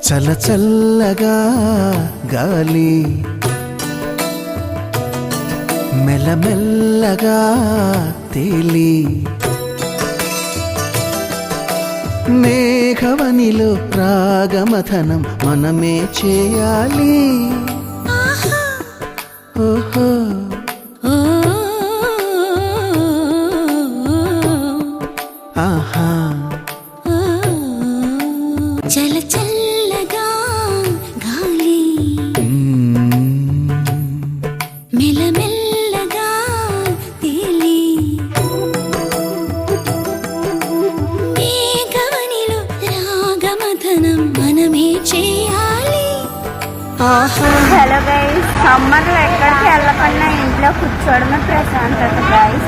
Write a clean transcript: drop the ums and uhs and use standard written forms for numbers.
చల్ల చల్లగా గాలి మెల్లమెల్లగా తేలి మేఘవనిలో రాగమథనం మనమే చేయాలి. ఓహో ఆహా చల్ల చల్లగా గాలి మెల్లమెల్లగా తేలి మేఘవనిలో రాగమథనం మనమే చేయాలి. హలో గైస్, సమ్మర్లో ఎక్కడికి వెళ్ళకుండా ఇంట్లో కూర్చోవడమే ప్రశాంతత గైస్.